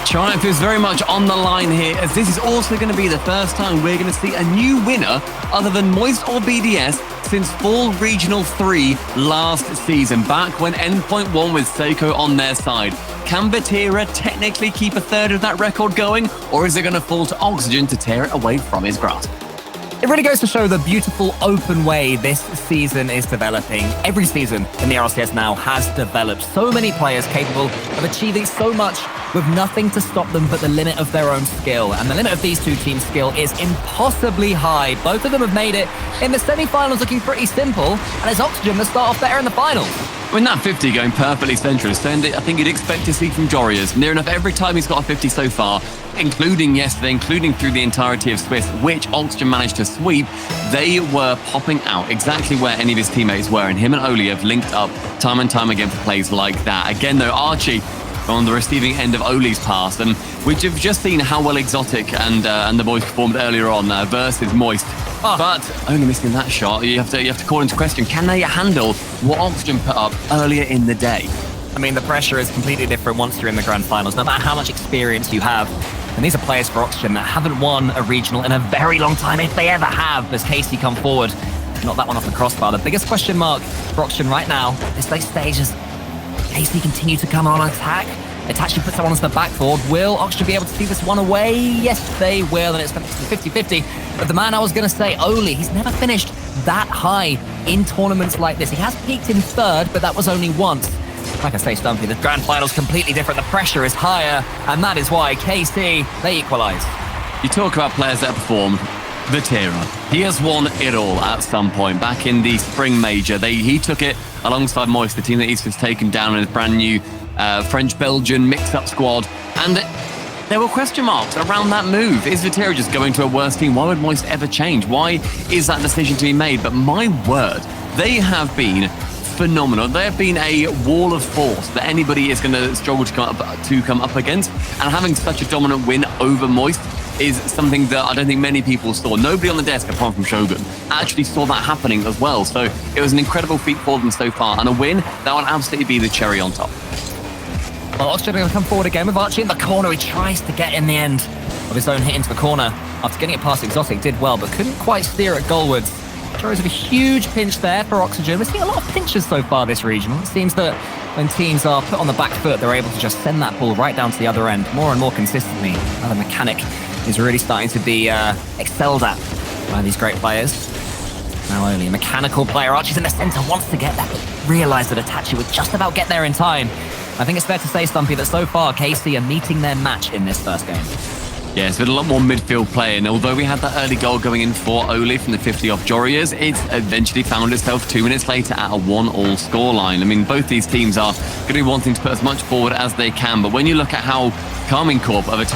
Triumph is very much on the line here, as this is also going to be the first time we're going to see a new winner other than Moist or BDS since Fall Regional 3 last season, back when Endpoint won with Seiko on their side. Can Vatira technically keep a third of that record going, or is it going to fall to Oxygen to tear it away from his grasp? It really goes to show the beautiful open way this season is developing. Every season in the RLCS now has developed so many players capable of achieving so much with nothing to stop them but the limit of their own skill. And the limit of these two teams' skill is impossibly high. Both of them have made it in the semi-finals looking pretty simple, and it's Oxygen that start off better in the finals. I mean, that 50 going perfectly centrist, and I think you'd expect to see from Jorius. Near enough every time he's got a 50 so far, including yesterday, including through the entirety of Swiss, which Oxygen managed to sweep, they were popping out exactly where any of his teammates were, and him and Oli have linked up time and time again for plays like that. Again, though, Archie on the receiving end of Oli's pass, and we've just seen how well Exotic and the boys performed earlier on versus Moist. But only missing that shot, you have to call into question, can they handle what Oxygen put up earlier in the day? I mean, the pressure is completely different once you're in the grand finals, no matter how much experience you have. And these are players for Oxygen that haven't won a regional in a very long time, if they ever have, as Casey come forward. Not that one off the crossbar. The biggest question mark for Oxygen right now, this late stage, is Casey continue to come on attack. Itachi puts someone onto the backboard. Will Oxygen be able to see this one away? Yes, they will, and it's 50-50. But the man I was going to say, Oli, he's never finished that high in tournaments like this. He has peaked in third, but that was only once. Like I say, Stumpy, the grand final's completely different. The pressure is higher, and that is why KC, they equalise. You talk about players that performed. Vatira, he has won it all at some point. Back in the spring major, he took it alongside Moist, the team that he's just taken down in his brand new French-Belgian mix-up squad. And there were question marks around that move. Is Vatira just going to a worse team? Why would Moist ever change? Why is that decision to be made? But my word, they have been phenomenal. They have been a wall of force that anybody is going to struggle to come up against. And having such a dominant win over Moist is something that I don't think many people saw. Nobody on the desk, apart from Shogun, actually saw that happening as well. So it was an incredible feat for them so far, and a win that would absolutely be the cherry on top. Well, Oxygen going to come forward again with Archie in the corner. He tries to get in the end of his own hit into the corner. After getting it past Exotic, did well, but couldn't quite steer it goalwards. Jories with a huge pinch there for Oxygen. We're seeing a lot of pinches so far this regional. It seems that when teams are put on the back foot, they're able to just send that ball right down to the other end more and more consistently. Now the mechanic is really starting to be excelled at by these great players. Now only a mechanical player. Archie's in the center, wants to get that, but realised that Itachi would just about get there in time. I think it's fair to say, Stumpy, that so far KC are meeting their match in this first game. Yeah, it's been a lot more midfield play, and although we had that early goal going in for Oli from the 50 off Jorius, it's eventually found itself 2 minutes later at a 1-1 scoreline. I mean, both these teams are going to be wanting to put as much forward as they can, but when you look at how Karmine Corp have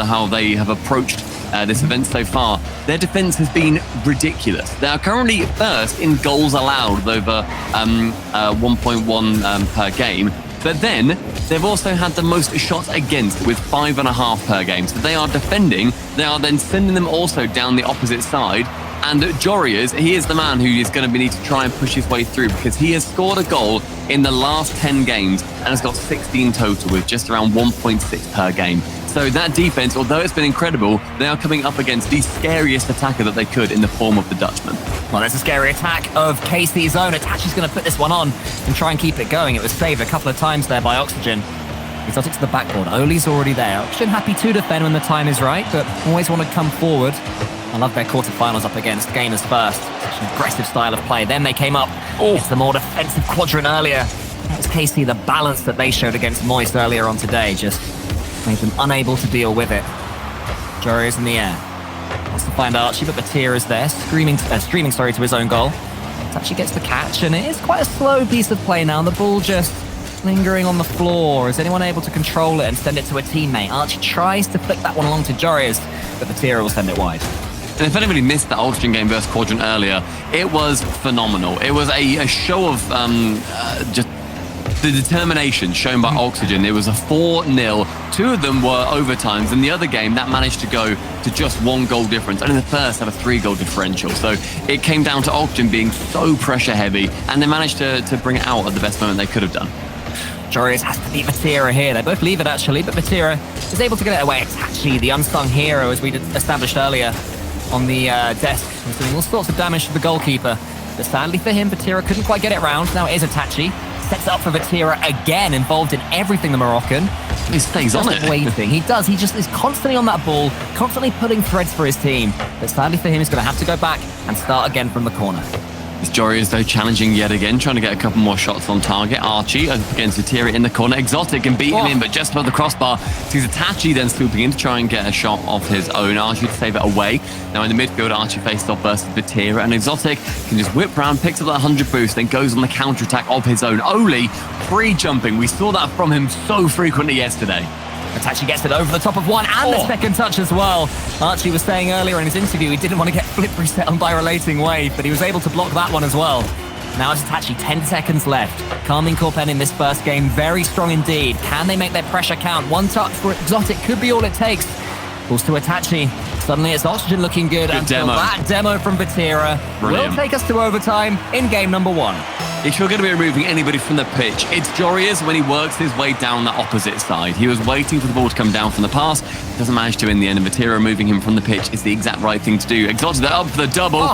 how they have approached this event so far, their defense has been ridiculous. They are currently first in goals allowed with over 1.1 per game. But then they've also had the most shots against with 5.5 per game. So they are defending. They are then sending them also down the opposite side. And Jorius, he is the man who is going to need to try and push his way through, because he has scored a goal in the last 10 games and has got 16 total with just around 1.6 per game. So that defense, although it's been incredible, they are coming up against the scariest attacker that they could in the form of the Dutchman. Well, there's a scary attack of KC's own. Itachi's going to put this one on and try and keep it going. It was saved a couple of times there by Oxygen. Exotic to the backboard. Oli's already there. Oxygen happy to defend when the time is right, but always want to come forward. I love their quarterfinals up against Gamers first. Such an aggressive style of play. Then they came up against the more defensive quadrant earlier. That was KC, the balance that they showed against Moist earlier on today just made them unable to deal with it. Jorius in the air. Wants to find Archie, but Batir is there, streaming to his own goal. Itachi gets the catch, and it is quite a slow piece of play now. The ball just lingering on the floor. Is anyone able to control it and send it to a teammate? Archie tries to flick that one along to Jorius, but Batir will send it wide. And if anybody missed that Oxygen game versus Quadrant earlier, it was phenomenal. It was a show of just the determination shown by Oxygen. It was a 4-0. 2 of them were overtimes. In the other game, that managed to go to just 1 goal difference. And in the first, had a 3-goal differential. So it came down to Oxygen being so pressure heavy, and they managed to bring it out at the best moment they could have done. Joreuz has to beat Vatira here. They both leave it, actually, but Vatira is able to get it away. Itachi, the unsung hero, as we established earlier on the desk, was doing all sorts of damage to the goalkeeper. But sadly for him, Vatira couldn't quite get it round. Now it is Itachi. Sets it up for Vatira again, involved in everything the Moroccan. He stays on it. Waiting. He does. He just is constantly on that ball, constantly pulling threads for his team. But sadly for him, he's going to have to go back and start again from the corner. It's Joreuz, though, challenging yet again, trying to get a couple more shots on target. Archie up against Vatira in the corner. Exotic can beat him in, but just above the crossbar. Sees Itachi then swooping in to try and get a shot of his own. Archie to save it away. Now in the midfield, Archie faced off versus Vatira, and Exotic can just whip round, picks up that 100 boost, then goes on the counter-attack of his own. Oli pre-jumping. We saw that from him so frequently yesterday. Itachi gets it over the top of one and the second touch as well. Archie was saying earlier in his interview he didn't want to get flip reset on by relating wave, but he was able to block that one as well. Now it's Itachi, 10 seconds left. Karmine Corp in this first game, very strong indeed. Can they make their pressure count? One touch for Exotic could be all it takes. Falls to Itachi. Suddenly it's Oxygen looking good until that demo from Vatira will take us to overtime in game number 1. If you're going to be removing anybody from the pitch, it's Joreuz when he works his way down that opposite side. He was waiting for the ball to come down from the pass. Doesn't manage to in the end, and Vatira removing him from the pitch is the exact right thing to do. Exotic up for the double.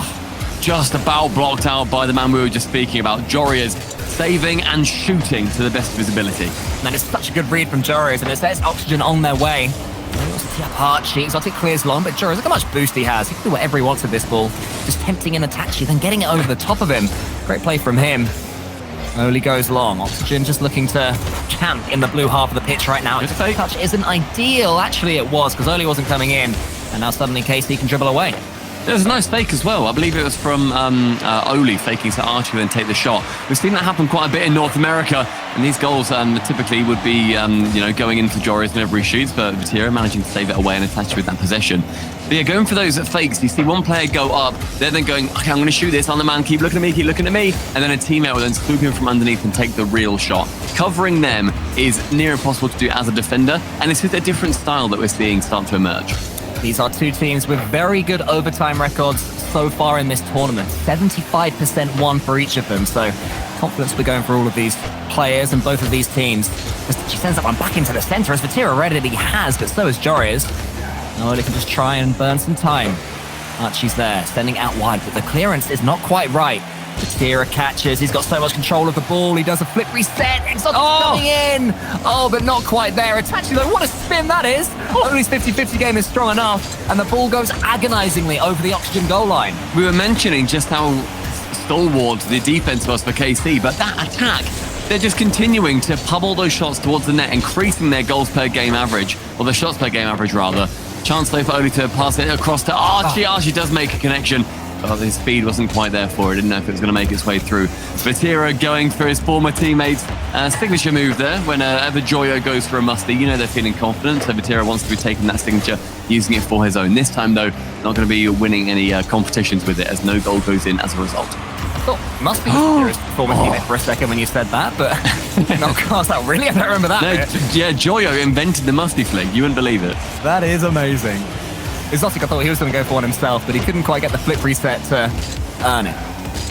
Just about blocked out by the man we were just speaking about. Joreuz saving and shooting to the best of his ability. That is such a good read from Joreuz, and it sets Oxygen on their way. Archie, Exotic clears long, but Joreuz, look how much boost he has. He can do whatever he wants with this ball. Just tempting in Itachi, then getting it over the top of him. Great play from him. Oli goes long. Oxygen just looking to camp in the blue half of the pitch right now. His touch isn't ideal. Actually, it was, because Oli wasn't coming in. And now suddenly KC can dribble away. There's a nice fake as well. I believe it was from Oli faking to Archie then take the shot. We've seen that happen quite a bit in North America, and these goals typically would be going into Joreuz whenever he shoots, but Vatira managing to save it away and attach with that possession. But yeah, going for those fakes, you see one player go up, they're then going, okay, I'm going to shoot this on the man, keep looking at me, and then a teammate will then swoop him from underneath and take the real shot. Covering them is near impossible to do as a defender, and it's just a different style that we're seeing start to emerge. These are two teams with very good overtime records so far in this tournament. 75% won for each of them. So confidence we're going for all of these players and both of these teams. She sends that one back into the center as Vatira readily has, but so is Joreuz. Now they can just try and burn some time. Archie's there, sending out wide, but the clearance is not quite right. Vatira catches, he's got so much control of the ball, he does a flip reset, Exotic coming in! But not quite there. Itachi though, what a spin that is! Only 50-50 game is strong enough, and the ball goes agonizingly over the Oxygen goal line. We were mentioning just how stalwart the defense was for KC, but that attack, they're just continuing to pummel those shots towards the net, increasing their goals per game average, or the shots per game average rather. Chance though for Oli to pass it across to Archie. Archie does make a connection. But his speed wasn't quite there for it. Didn't know if it was going to make its way through. Vatira going for his former teammate's signature move there. Whenever Joyo goes for a musty, you know they're feeling confident. So Vatira wants to be taking that signature, using it for his own. This time, though, not going to be winning any competitions with it, as no goal goes in as a result. I thought must be Vatira's former teammate for a second when you said that, but no, gosh, that really, I don't remember that. Yeah, Joyo invented the musty flick. You wouldn't believe it. That is amazing. Exotic, I thought he was going to go for one himself, but he couldn't quite get the flip reset to earn it.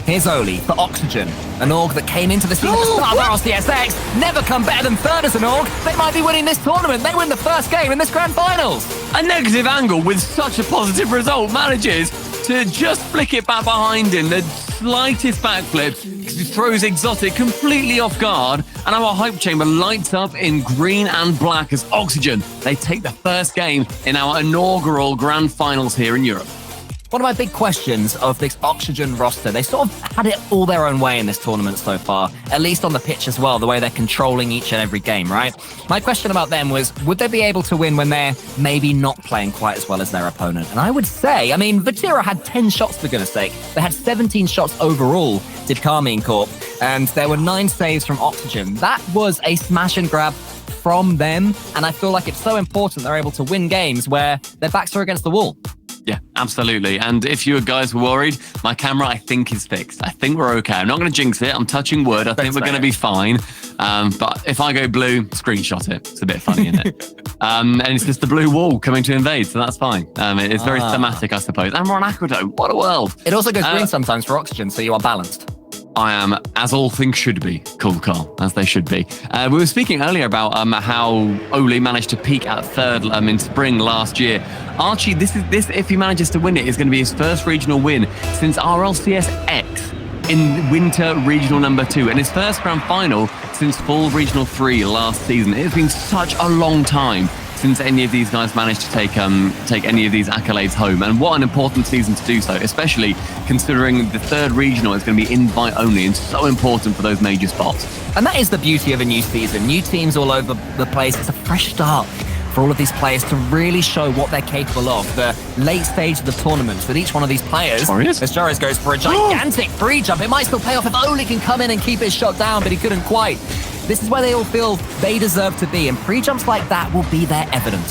Here's Oli for Oxygen, an org that came into the season at the start of RLCS, never come better than third as an org. They might be winning this tournament. They win the first game in this grand finals. A negative angle with such a positive result manages to just flick it back behind him. The slightest backflip throws Exotic completely off guard, and our hype chamber lights up in green and black as Oxygen. They take the first game in our inaugural grand finals here in Europe. One of my big questions of this Oxygen roster, they sort of had it all their own way in this tournament so far, at least on the pitch as well, the way they're controlling each and every game, right? My question about them was, would they be able to win when they're maybe not playing quite as well as their opponent? And I would say, Vatira had 10 shots for goodness sake. They had 17 shots overall, did Karmine Corp, and there were 9 saves from Oxygen. That was a smash and grab from them, and I feel like it's so important they're able to win games where their backs are against the wall. Yeah, absolutely. And if you guys were worried, my camera, I think, is fixed. I think we're okay. I'm not going to jinx it. I'm touching wood. I think we're going to be fine. But if I go blue, screenshot it. It's a bit funny, isn't it? And it's just the blue wall coming to invade, so that's fine. It's very thematic, I suppose. And we're on Aqueduct. What a world. It also goes green sometimes for Oxygen, so you are balanced. I am, as all things should be, cool, Carl, as they should be. We were speaking earlier about how Oli managed to peak at third in spring last year. Archie, this if he manages to win it, is going to be his first regional win since RLCS X in winter regional number 2, and his first grand final since fall regional 3 last season. It's been such a long time since any of these guys managed to take any of these accolades home. And what an important season to do so, especially considering the third regional is going to be invite only and so important for those major spots. And that is the beauty of a new season. New teams all over the place. It's a fresh start for all of these players to really show what they're capable of. The late stage of the tournaments with each one of these players. As Joris goes for a gigantic free jump. It might still pay off if Oli can come in and keep his shot down, but he couldn't quite. This is where they all feel they deserve to be, and pre-jumps like that will be their evidence.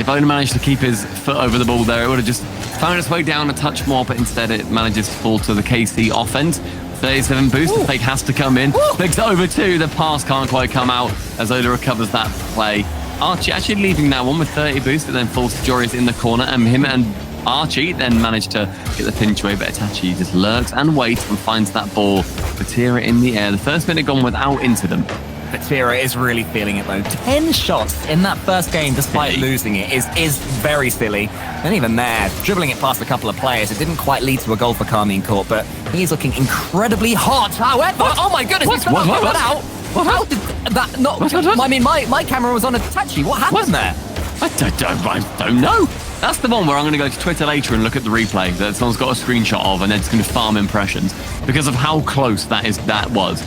If Oli managed to keep his foot over the ball there, it would have just found its way down a touch more, but instead it manages to fall to the KC offense. 37 boost, the fake has to come in. Flicks over 2, the pass can't quite come out as Oli recovers that play. Archie actually leaving that one with 30 boost, and then falls to Joris in the corner, and him and Archie then managed to get the pinch away, but Itachi just lurks and waits and finds that ball. Vatira in the air. The first minute gone without incident. Vatira is really feeling it though. 10 shots in that first game despite losing it is very silly. And even there, dribbling it past a couple of players, it didn't quite lead to a goal for Karmine Corp, but he's looking incredibly hot. However, oh my goodness, he's got that out. How did that not... I mean, my camera was on Itachi. What happened there? I don't know. That's the one where I'm going to go to Twitter later and look at the replay that someone's got a screenshot of, and then it's going to farm impressions because of how close that was.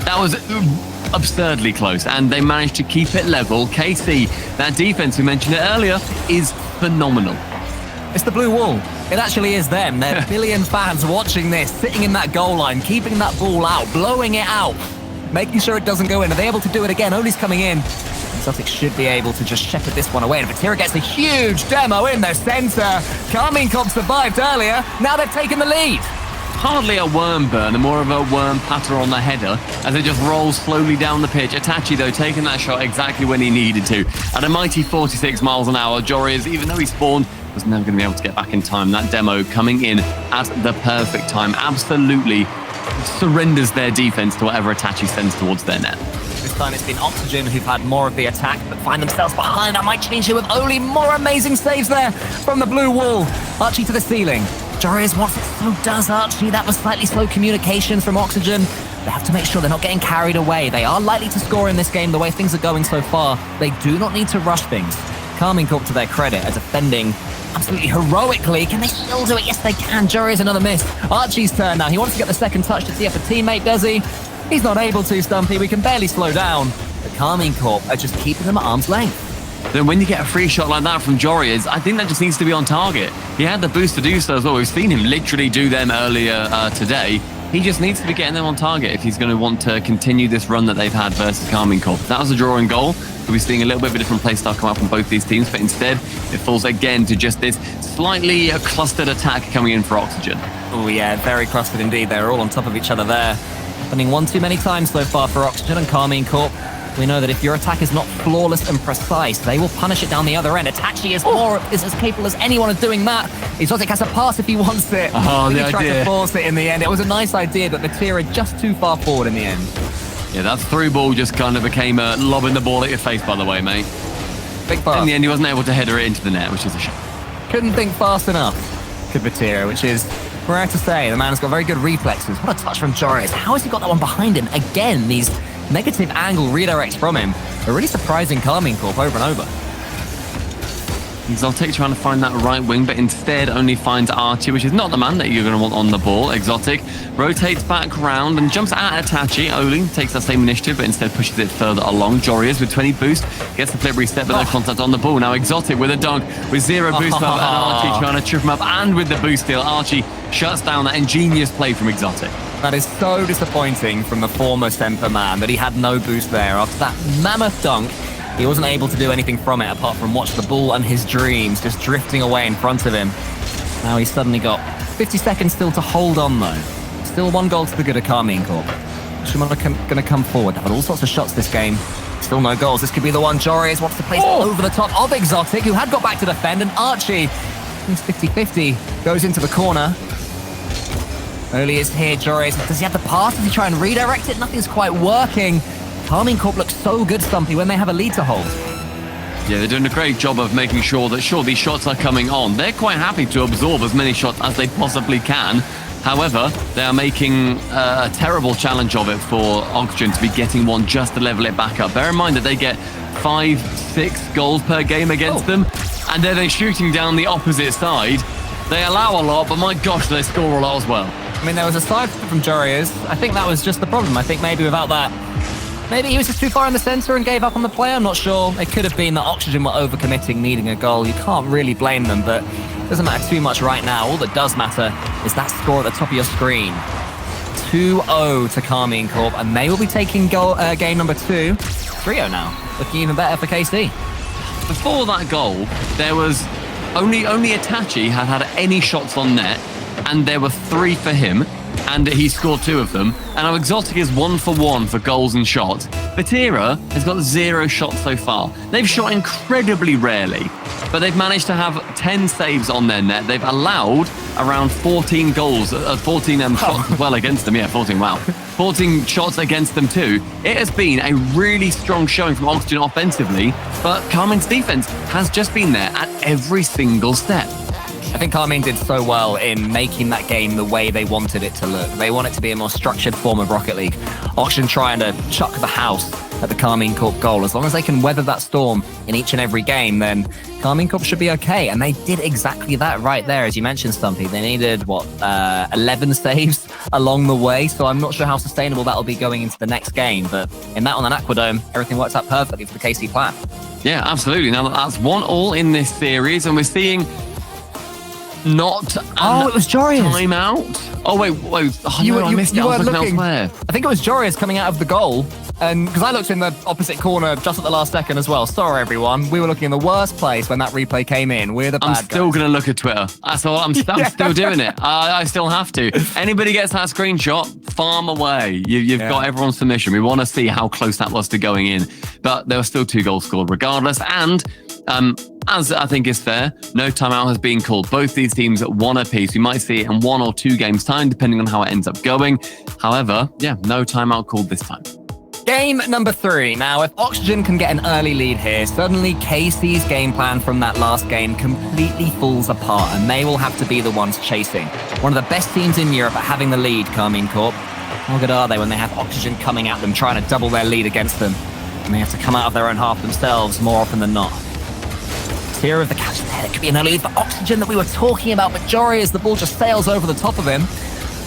That was absurdly close, and they managed to keep it level. KC, that defense, we mentioned it earlier, is phenomenal. It's the blue wall. It actually is them. They're billion fans watching this, sitting in that goal line, keeping that ball out, blowing it out, making sure it doesn't go in. Are they able to do it again? Oli's coming in. Celtic should be able to just shepherd this one away. And Vatira gets a huge demo in the centre. Karmine Corp survived earlier. Now they've taken the lead. Hardly a worm burn, more of a worm patter on the header as it just rolls slowly down the pitch. Itachi, though, taking that shot exactly when he needed to. At a mighty 46 miles an hour, Joris, even though he spawned, was never going to be able to get back in time. That demo coming in at the perfect time absolutely surrenders their defense to whatever Itachi sends towards their net. This time it's been Oxygen who've had more of the attack, but find themselves behind. That might change it with Oli. More amazing saves there from the blue wall. Archie to the ceiling. Joris wants it, so does Archie. That was slightly slow communication from Oxygen. They have to make sure they're not getting carried away. They are likely to score in this game the way things are going so far. They do not need to rush things. Karmine Corp, to their credit, are defending absolutely heroically. Can they still do it? Yes, they can. Joris, another miss. Archie's turn now. He wants to get the second touch to see if a teammate, does he? He's not able to, Stumpy. We can barely slow down. But Karmine Corp are just keeping them at arm's length. Then when you get a free shot like that from Joris, I think that just needs to be on target. He had the boost to do so as well. We've seen him literally do them earlier today. He just needs to be getting them on target if he's going to want to continue this run that they've had versus Karmine Corp. If that was a drawing goal, we'll be seeing a little bit of a different play style come up from both these teams, but instead it falls again to just this slightly clustered attack coming in for Oxygen. Oh yeah, very clustered indeed. They're all on top of each other there. Happening one too many times so far for Oxygen and Karmine Corp. We know that if your attack is not flawless and precise, they will punish it down the other end. Itachi is as capable as anyone of doing that. Exotic has a pass if he wants it. Oh, the idea. He tried to force it in the end. It was a nice idea, but Vatira just too far forward in the end. Yeah, that through ball just kind of became lobbing the ball at your face, by the way, mate. Big pass. In the end, he wasn't able to header it into the net, which is a shame. Couldn't think fast enough, could Vatira, which is rare to say. The man's got very good reflexes. What a touch from Joris. How has he got that one behind him? Again, these negative angle redirects from him are really surprising Karmine Corp over and over. Exotic trying to find that right wing, but instead only finds Archie, which is not the man that you're going to want on the ball. Exotic rotates back round and jumps at Itachi. Oli takes that same initiative, but instead pushes it further along. Joris with 20 boost gets the flip reset, but no contact on the ball. Now Exotic with a dunk with 0 boost, and Archie trying to trip him up, and with the boost steal, Archie shuts down that ingenious play from Exotic. That is so disappointing from the former Semper man that he had no boost there. After that mammoth dunk, he wasn't able to do anything from it apart from watch the ball and his dreams just drifting away in front of him. Now he's suddenly got 50 seconds still to hold on though. Still one goal to the good of Karmine Corp. Shimon going to come forward. They've had all sorts of shots this game. Still no goals. This could be the one. Joris wants to place over the top of Exotic, who had got back to defend, and Archie, he's 50-50, goes into the corner. Oli is here, Joris. Does he have the pass? Does he try and redirect it? Nothing's quite working. Karmine Corp looks so good, Stumpy, when they have a lead to hold. Yeah, they're doing a great job of making sure that, these shots are coming on. They're quite happy to absorb as many shots as they possibly can. However, they are making a terrible challenge of it for Oxygen to be getting one just to level it back up. Bear in mind that they get 5-6 goals per game against them, and they're shooting down the opposite side. They allow a lot, but my gosh, they score a lot as well. I mean, there was a side from Jorias. I think that was just the problem. I think maybe without that, maybe he was just too far in the center and gave up on the play. I'm not sure. It could have been that Oxygen were overcommitting, needing a goal. You can't really blame them, but it doesn't matter too much right now. All that does matter is that score at the top of your screen. 2-0 to Karmine Corp, and they will be taking game number 2. 3-0 now. Looking even better for KC. Before that goal, there was only Itachi had any shots on net, and there were 3 for him, and he scored 2 of them. And now Exotic is 1 for 1 for goals and shots. Vatira has got 0 shots so far. They've shot incredibly rarely, but they've managed to have 10 saves on their net. They've allowed around 14 goals, 14 shots as well against them. Yeah, 14, wow. 14 shots against them too. It has been a really strong showing from Oxygen offensively, but Karmine's defense has just been there at every single step. I think Karmine did so well in making that game the way they wanted it to look. They want it to be a more structured form of Rocket League. Oxygen trying to chuck the house at the Karmine Corp goal. As long as they can weather that storm in each and every game, then Karmine Corp should be okay. And they did exactly that right there, as you mentioned, Stumpy. They needed, 11 saves along the way. So I'm not sure how sustainable that'll be going into the next game. But in that on an Aquadome, everything works out perfectly for the KC plan. Yeah, absolutely. Now that's 1-1 in this series, and we're seeing not it was Jorias. Timeout. Oh, wait. Oh, no, I missed it. I was looking elsewhere. I think it was Jorias coming out of the goal. And because I looked in the opposite corner just at the last second as well. Sorry, everyone. We were looking in the worst place when that replay came in. We're the bad guys. I'm still going to look at Twitter. That's all. I'm still doing it. I still have to. Anybody gets that screenshot, farm away. You've got everyone's permission. We want to see how close that was to going in. But there were still 2 goals scored regardless. And as I think is fair, no timeout has been called. Both these teams at 1 apiece. We might see it in 1 or 2 games' time, depending on how it ends up going. However, no timeout called this time. Game number 3. Now, if Oxygen can get an early lead here, suddenly KC's game plan from that last game completely falls apart, and they will have to be the ones chasing. One of the best teams in Europe at having the lead, Karmine Corp. How good are they when they have Oxygen coming at them, trying to double their lead against them? And they have to come out of their own half themselves more often than not. Here of the catch there. It could be an early lead for Oxygen that we were talking about, but Jory, as the ball just sails over the top of him.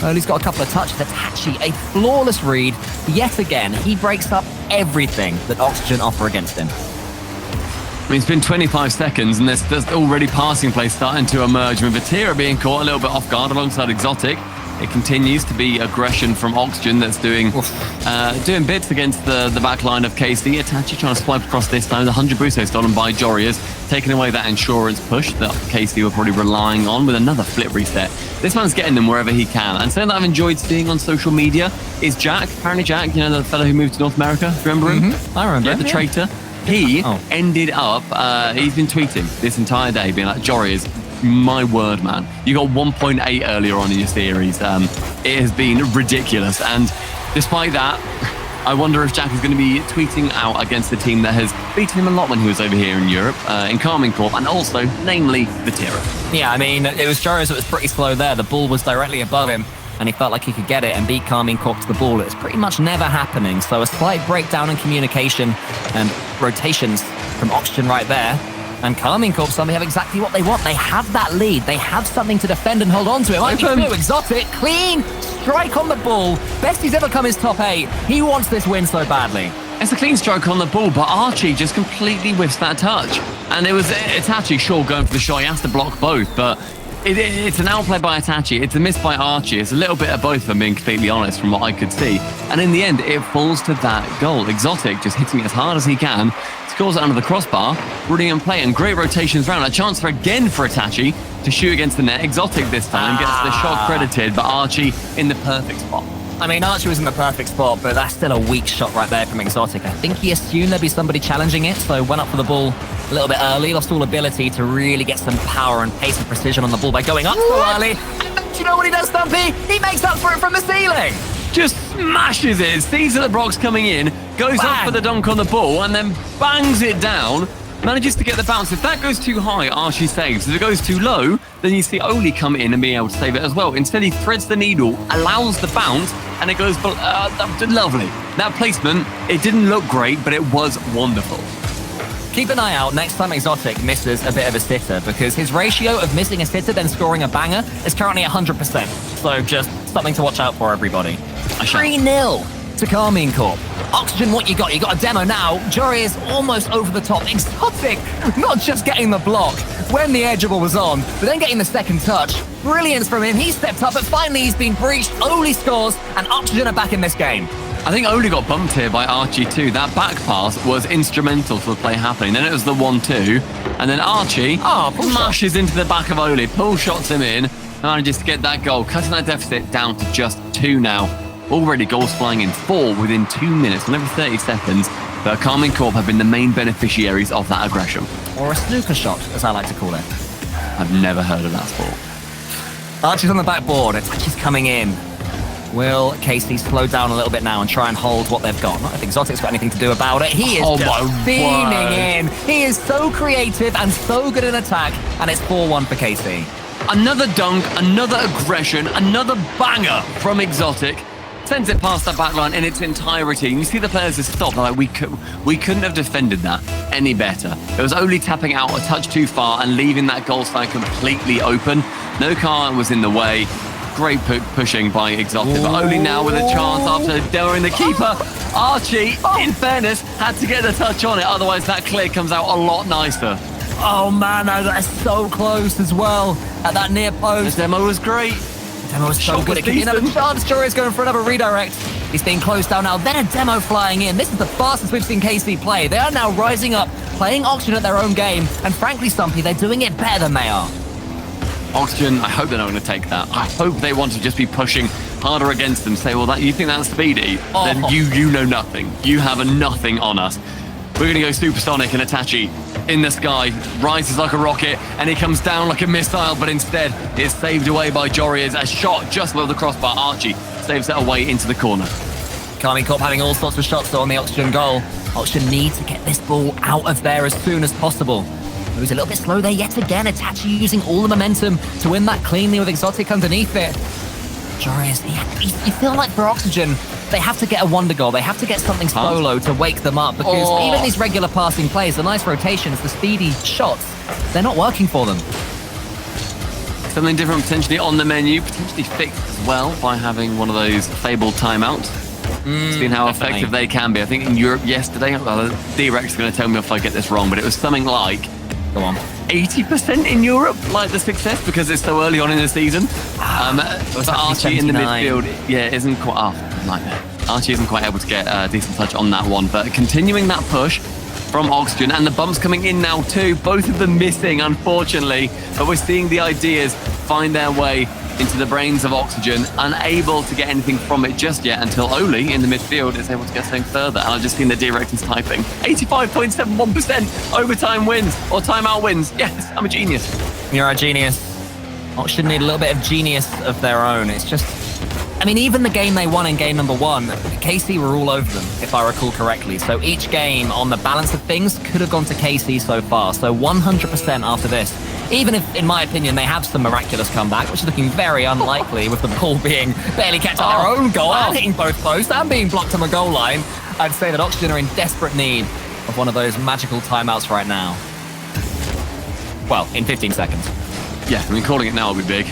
Early's got a couple of touches. Itachi, a flawless read. Yet again, he breaks up everything that Oxygen offer against him. I mean, it's been 25 seconds, and there's already passing play starting to emerge. With Vatira being caught a little bit off guard alongside Exotic. It continues to be aggression from Oxygen that's doing bits against the back line of KC. Itachi trying to swipe across this time. The 100 Buso stolen by Jorias, taking away that insurance push that KC were probably relying on with another flip reset. This man's getting them wherever he can. And something that I've enjoyed seeing on social media is Jack. Apparently Jack, the fellow who moved to North America. Do you remember him? I remember. Yeah, the traitor. He ended up, he's been tweeting this entire day, being like, Jorias, my word, man. You got 1.8 earlier on in your series. It has been ridiculous. And despite that, I wonder if Jack is going to be tweeting out against the team that has beaten him a lot when he was over here in Europe, in Karmine Corp, and also, namely, Vatira. Yeah, I mean, it was Joris that was pretty slow there. The ball was directly above him, and he felt like he could get it and beat Karmine Corp to the ball. It's pretty much never happening. So a slight breakdown in communication and rotations from Oxygen right there. And Karmine Corp suddenly have exactly what they want. They have that lead. They have something to defend and hold on to. It might be too exotic. Clean strike on the ball. Best he's ever come is top 8. He wants this win so badly. It's a clean stroke on the ball, but Archie just completely whiffs that touch. And it's actually sure going for the shot. He has to block both, but it's an outplay by Itachi. It's a miss by Archie. It's a little bit of both, if I'm being completely honest, from what I could see. And in the end, it falls to that goal. Exotic just hitting it as hard as he can. Scores it under the crossbar. Brilliant play and great rotations round. A chance again for Itachi to shoot against the net. Exotic this time gets the shot credited, but Archie in the perfect spot. I mean, Archie was in the perfect spot, but that's still a weak shot right there from Exotic. I think he assumed there'd be somebody challenging it, so went up for the ball a little bit early, lost all ability to really get some power and pace and precision on the ball by going up so early. Do you know what he does, Stumpy? He makes up for it from the ceiling. Just smashes it, sees that the Brock's coming in, goes up for the dunk on the ball, and then bangs it down. Manages to get the bounce. If that goes too high, Archie saves. If it goes too low, then you see Oli come in and be able to save it as well. Instead, he threads the needle, allows the bounce, and it goes lovely. That placement, it didn't look great, but it was wonderful. Keep an eye out next time Exotic misses a bit of a sitter, because his ratio of missing a sitter then scoring a banger is currently 100%. So just something to watch out for, everybody. 3-0 to Karmine Corp. Oxygen, what you got? You got a demo now. Jory is almost over the top. Exotic, not just getting the block when the edge ball was on, but then getting the second touch. Brilliance from him. He stepped up, but finally he's been breached. Oli scores, and Oxygen are back in this game. I think Oli got bumped here by Archie too. That back pass was instrumental for the play happening. Then it was the 1-2, and then Archie smashes into the back of Oli, pull shots him in, and manages to get that goal, cutting that deficit down to just 2 now. Already goals flying in 4 within 2 minutes, on every 30 seconds. But Karmine Corp have been the main beneficiaries of that aggression. Or a snooker shot, as I like to call it. I've never heard of that sport. Archie's on the backboard. Itachi's coming in. Will Casey slow down a little bit now and try and hold what they've got? Not if Exotic's got anything to do about it. He is just beaming in. He is so creative and so good in attack, and it's 4-1 for Casey. Another dunk, another aggression, another banger from Exotic. Sends it past that back line in its entirety. And you see the players just stop. They're like, we couldn't have defended that any better. It was only tapping out a touch too far and leaving that goal side completely open. No car was in the way. Great pushing by Exotic, but only now with a chance after demoing the keeper. Archie, in fairness, had to get the touch on it. Otherwise, that clear comes out a lot nicer. Oh, man, that's so close as well at that near post. The demo was great. Demo was so good. It could be another chance. Jory's going for another redirect. He's being closed down now. Then a demo flying in. This is the fastest we've seen KC play. They are now rising up, playing Oxygen at their own game. And frankly, Stumpy, they're doing it better than they are. Oxygen, I hope they're not going to take that. I hope they want to just be pushing harder against them. Say, well, you think that's speedy? Then you know nothing. You have a nothing on us. We're going to go supersonic, and Itachi in the sky rises like a rocket, and he comes down like a missile, but instead is saved away by Jory as a shot just below the crossbar. Archie saves it away into the corner. Karmine Corp having all sorts of shots on the Oxygen goal. Oxygen need to get this ball out of there as soon as possible. He was a little bit slow there yet again. Itachi using all the momentum to win that cleanly with Exotic underneath it. Jory is, you feel like for Oxygen, they have to get a wonder goal. They have to get something solo to wake them up, because even these regular passing plays, the nice rotations, the speedy shots, they're not working for them. Something different potentially on the menu, potentially fixed as well by having one of those fabled timeouts. Seeing how effective they can be. I think in Europe yesterday, D-Rex is going to tell me if I get this wrong, but it was something like, go on, 80% in Europe, like the success, because it's so early on in the season. But Archie in the midfield, isn't quite, nightmare. Archie isn't quite able to get a decent touch on that one, but continuing that push from Oxygen, and the bumps coming in now too, both of them missing, unfortunately, but we're seeing the ideas find their way into the brains of Oxygen, unable to get anything from it just yet until Oli in the midfield is able to get something further. And I've just seen the directors typing 85.71% overtime wins or timeout wins. Yes, I'm a genius. You're a genius. Oxygen need a little bit of genius of their own. It's just, I mean, even the game they won in game number 1, KC were all over them, if I recall correctly. So each game on the balance of things could have gone to KC so far. So 100% after this. Even if, in my opinion, they have some miraculous comeback, which is looking very unlikely with the ball being barely catching their own goal and hitting both posts and being blocked on the goal line, I'd say that Oxygen are in desperate need of one of those magical timeouts right now. Well, in 15 seconds. Yeah, I mean, calling it now will be big.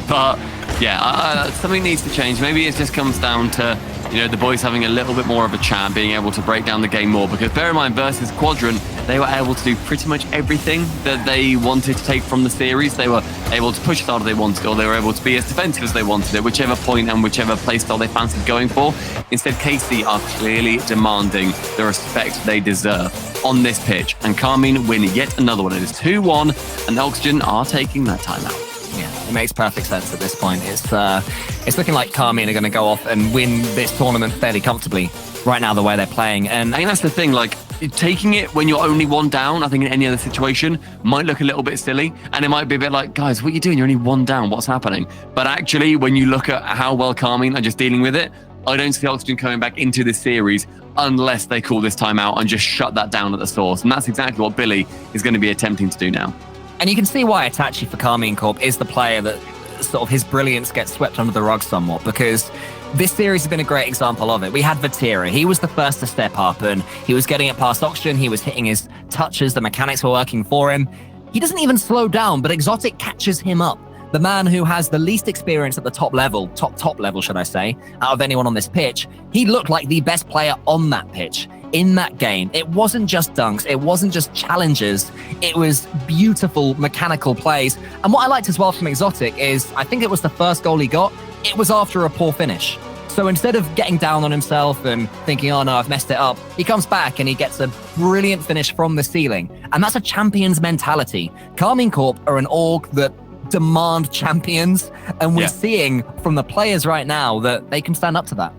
But, yeah, something needs to change. Maybe it just comes down to, the boys having a little bit more of a chat, being able to break down the game more. Because bear in mind, versus Quadrant, they were able to do pretty much everything that they wanted to take from the series. They were able to push as hard as they wanted, or they were able to be as defensive as they wanted it, whichever point and whichever play style they fancied going for. Instead, KC are clearly demanding the respect they deserve on this pitch. And Karmine win yet another one. It is 2-1, and Oxygen are taking that timeout. Yeah, it makes perfect sense at this point. It's looking like Karmine are going to go off and win this tournament fairly comfortably right now, the way they're playing. And I think that's the thing, like, taking it when you're only one down, I think in any other situation, might look a little bit silly. And it might be a bit like, guys, what are you doing? You're only one down. What's happening? But actually, when you look at how well Karmine are just dealing with it, I don't see Oxygen coming back into this series unless they call this timeout and just shut that down at the source. And that's exactly what Billy is going to be attempting to do now. And you can see why Itachi for Karmine Corp is the player that sort of his brilliance gets swept under the rug somewhat, because this series has been a great example of it. We had Vatira. He was the first to step up, and he was getting it past Oxygen. He was hitting his touches. The mechanics were working for him. He doesn't even slow down, but Exotic catches him up. The man who has the least experience at the top level, top level, should I say, out of anyone on this pitch, he looked like the best player on that pitch in that game. It wasn't just dunks. It wasn't just challenges. It was beautiful mechanical plays. And what I liked as well from Exotic is, I think it was the first goal he got, it was after a poor finish. So instead of getting down on himself and thinking, oh no, I've messed it up, he comes back and he gets a brilliant finish from the ceiling. And that's a champion's mentality. Karmine Corp are an org that demand champions, and we're seeing from the players right now that they can stand up to that.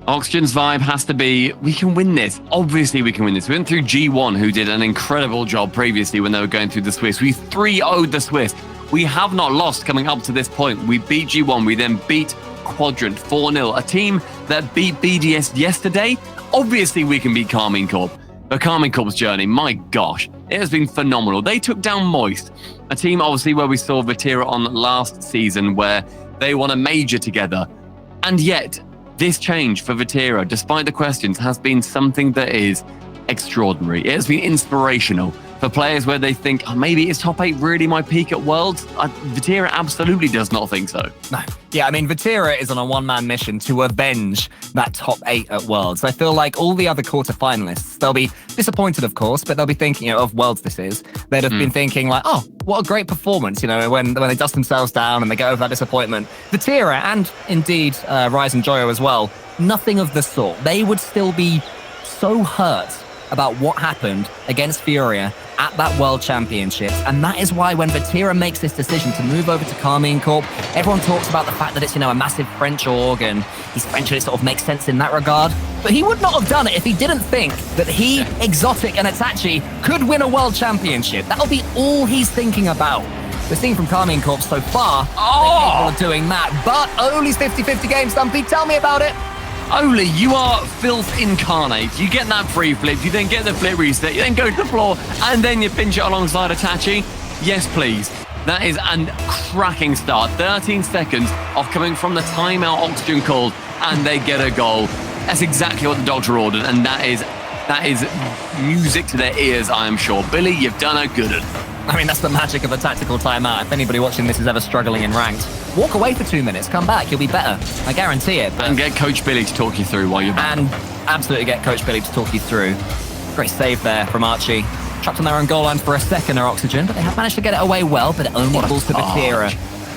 Oxygen's vibe has to be, we can win this. Obviously, we can win this. We went through G1, who did an incredible job previously when they were going through the Swiss. We 3-0'd the Swiss. We have not lost coming up to this point. We beat G1. We then beat Quadrant 4-0, a team that beat BDS yesterday. Obviously, we can beat Karmine Corp. But Karmine Corp's journey, my gosh, it has been phenomenal. They took down Moist, a team obviously where we saw Vatira on last season, where they won a major together. And yet, this change for Vatira, despite the questions, has been something that is extraordinary. It has been inspirational for players where they think, oh, maybe is top 8 really my peak at Worlds? Vatira absolutely does not think so. No. Yeah, I mean, Vatira is on a one-man mission to avenge that top 8 at Worlds. I feel like all the other quarterfinalists, they'll be disappointed, of course, but they'll be thinking, of Worlds this is. They'd have been thinking like, oh, what a great performance, when they dust themselves down and they get over that disappointment. Vatira, and indeed Rise and Joyo as well, nothing of the sort. They would still be so hurt about what happened against Furia at that World Championships. And that is why when Vatira makes this decision to move over to Karmine Corp, everyone talks about the fact that it's, a massive French org and he's French and it sort of makes sense in that regard. But he would not have done it if he didn't think that he, Exotic and Itachi could win a World Championship. That'll be all he's thinking about. We're seeing from Karmine Corp so far, they're capable of doing that. But Oli's 50-50 game, Stumpy, tell me about it. Oli, you are filth incarnate. You get that free flip, you then get the flip reset, you then go to the floor, and then you pinch it alongside Itachi. Yes, please. That is a cracking start. 13 seconds of coming from the timeout Oxygen called, and they get a goal. That's exactly what the doctor ordered, and that is music to their ears, I am sure. Billy, you've done a good one. I mean, that's the magic of a tactical timeout. If anybody watching this is ever struggling in ranked, walk away for 2 minutes, come back, you'll be better. I guarantee it. And get Coach Billy to talk you through while you're back. And absolutely get Coach Billy to talk you through. Great save there from Archie. Trapped on their own goal line for a second, are Oxygen, but they have managed to get it away well, but it only falls to Vatira,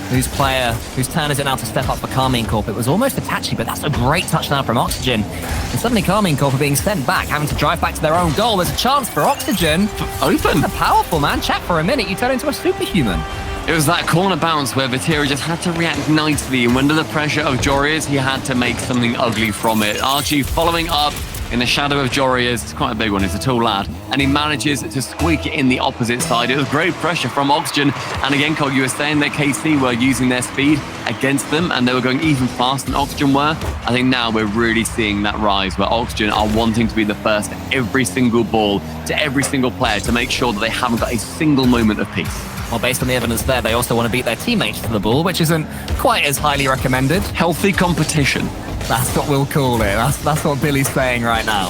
whose turn is it now to step up for Karmine Corp. It was almost Itachi, but that's a great touchdown from Oxygen. And suddenly Karmine Corp are being sent back, having to drive back to their own goal. There's a chance for Oxygen. Open. That's a powerful, man. Chat for a minute, you turn into a superhuman. It was that corner bounce where Vatira just had to react nicely, and under the pressure of Jorias, he had to make something ugly from it. Archie following up in the shadow of Jorias. It's quite a big one, it's a tall lad, and he manages to squeak it in the opposite side. It was great pressure from Oxygen, and again, Cole, you were saying that KC were using their speed against them, and they were going even faster than Oxygen were. I think now we're really seeing that rise, where Oxygen are wanting to be the first every single ball to every single player to make sure that they haven't got a single moment of peace. Well, based on the evidence there, they also want to beat their teammates to the ball, which isn't quite as highly recommended. Healthy competition. That's what we'll call it. That's what Billy's saying right now.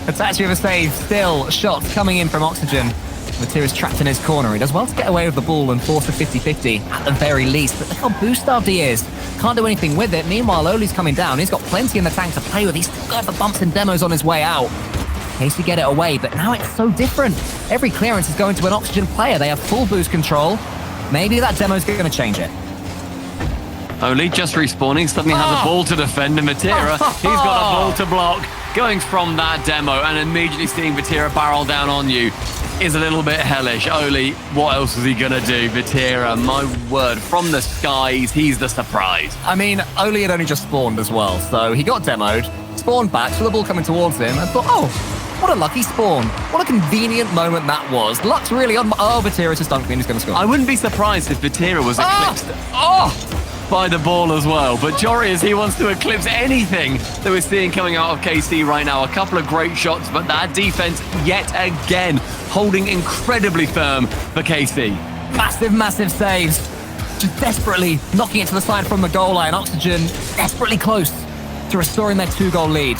Itachi with a save, still shots coming in from Oxygen. Vatira's trapped in his corner. He does well to get away with the ball and force a 50-50 at the very least. But look how boost-starved he is. Can't do anything with it. Meanwhile, Oli's coming down. He's got plenty in the tank to play with. He's still got the bumps and demos on his way out. Casey get it away, but now it's so different. Every clearance is going to an Oxygen player. They have full boost control. Maybe that demo's going to change it. Oli just respawning, suddenly has a ball to defend, and Vatira, he's got a ball to block. Going from that demo and immediately seeing Vatira barrel down on you is a little bit hellish. Oli, what else is he going to do? Vatira, my word, from the skies, he's the surprise. I mean, Oli had only just spawned as well, so he got demoed. spawned back, saw the ball coming towards him, and thought, oh, what a lucky spawn. What a convenient moment that was. Luck's really on. Oh, Vatira just dunked me and he's going to score. I wouldn't be surprised if Vatira was eclipsed by the ball as well. But Jorius, he wants to eclipse anything that we're seeing coming out of KC right now. A couple of great shots, but that defense yet again holding incredibly firm for KC. Massive, massive saves. Just desperately knocking it to the side from the goal line. Oxygen desperately close to restoring their 2-goal lead.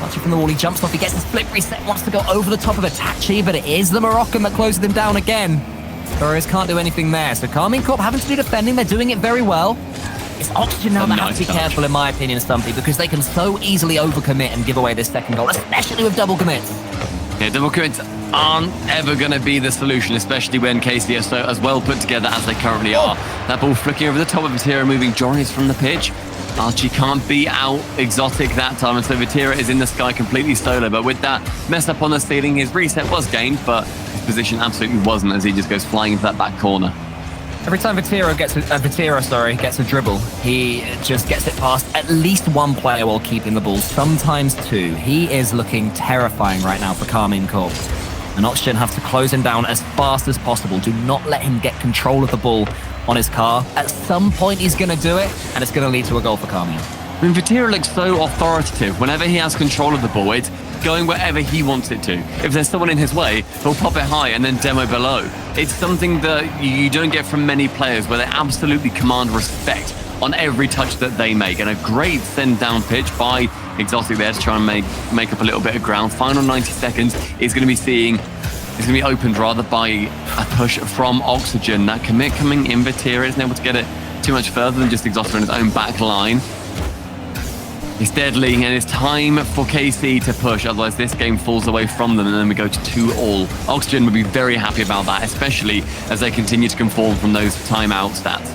Archie from the wall, he jumps off, he gets his flip reset, wants to go over the top of Itachi, but it is the Moroccan that closes him down again. Torres can't do anything there, so Karmine Corp having to do defending, they're doing it very well. It's Oxygen now that has to be careful, in my opinion, Stumpy, because they can so easily overcommit and give away this second goal, especially with double commits. Yeah, double commits aren't ever going to be the solution, especially when KC are so as well put together as they currently are. That ball flicking over the top of Vatira, moving Joris from the pitch. Archie can't be out exotic that time, and so Vatira is in the sky completely solo. But with that mess up on the ceiling, his reset was gained, but his position absolutely wasn't, as he just goes flying into that back corner. Every time Vatira gets a dribble, he just gets it past at least one player while keeping the ball, sometimes two. He is looking terrifying right now for Karmine Corp. And Oxygen have to close him down as fast as possible. Do not let him get control of the ball on his car. At some point, he's going to do it, and it's going to lead to a goal for Karmine. I mean, Vatira looks so authoritative. Whenever he has control of the ball, it's going wherever he wants it to. If there's someone in his way, he'll pop it high and then demo below. It's something that you don't get from many players, where they absolutely command respect on every touch that they make. And a great send down pitch by Exotic there to try and make up a little bit of ground. Final 90 seconds is going to be seeing... It's going to be opened rather by a push from Oxygen. That commit coming in, Vatira isn't able to get it too much further than just Exotic on his own back line. It's deadly, and it's time for KC to push, otherwise this game falls away from them and then we go to 2-all. Oxygen would be very happy about that, especially as they continue to conform from those timeout stats.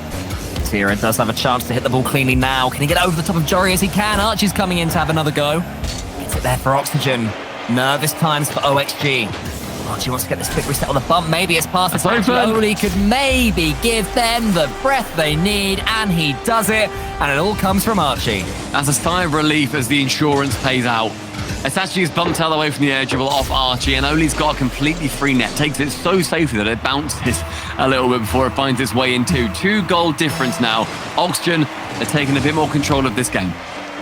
Vatira does have a chance to hit the ball cleanly now. Can he get over the top of Jory as he can? Archie's coming in to have another go. Gets it there for Oxygen. Nervous times for OXG. Archie wants to get this quick reset on the bump. Maybe it's past the time. Only could maybe give them the breath they need, and he does it. And it all comes from Archie. That's a sigh of relief as the insurance pays out. Itachi is bumped out of the way from the edge, off Archie, and Oli's got a completely free net. Takes it so safely that it bounces a little bit before it finds its way into 2-goal difference now. Oxygen are taking a bit more control of this game.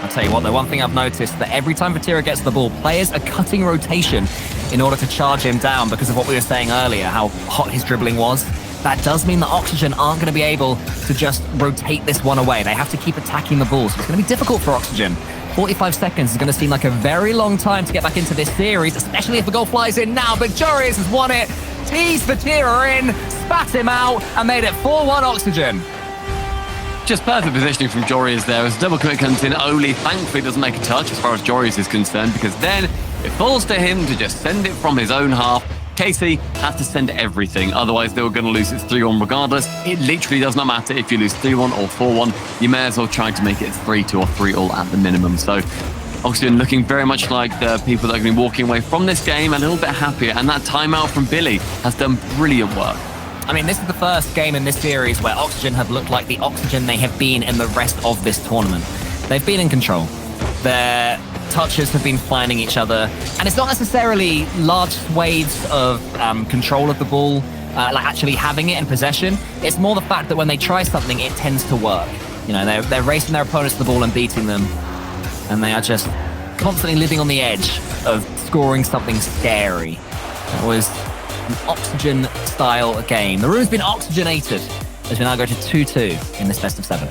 I'll tell you what, the one thing I've noticed, that every time Vatira gets the ball, players are cutting rotation in order to charge him down because of what we were saying earlier, how hot his dribbling was. That does mean that Oxygen aren't going to be able to just rotate this one away. They have to keep attacking the ball, so it's going to be difficult for Oxygen. 45 seconds is going to seem like a very long time to get back into this series, especially if the goal flies in now, but Joris has won it, teased Vatira in, spat him out, and made it 4-1 Oxygen. Just perfect positioning from Joris there as double commit comes in. Oli thankfully doesn't make a touch as far as Joris is concerned, because then it falls to him to just send it from his own half. KC has to send everything, otherwise they were going to lose it 3-1 regardless. It literally does not matter if you lose 3-1 or 4-1. You may as well try to make it 3-2 or 3-all at the minimum. So Oxygen looking very much like the people that are going to be walking away from this game a little bit happier, and that timeout from Billy has done brilliant work. I mean, this is the first game in this series where Oxygen have looked like the Oxygen they have been in the rest of this tournament. They've been in control. Their touches have been finding each other, and it's not necessarily large swathes of control of the ball, like actually having it in possession. It's more the fact that when they try something, it tends to work. You know, they're racing their opponents to the ball and beating them, and they are just constantly living on the edge of scoring something scary. It was an Oxygen-style game. The room's been oxygenated as we now go to 2-2 in this best of 7.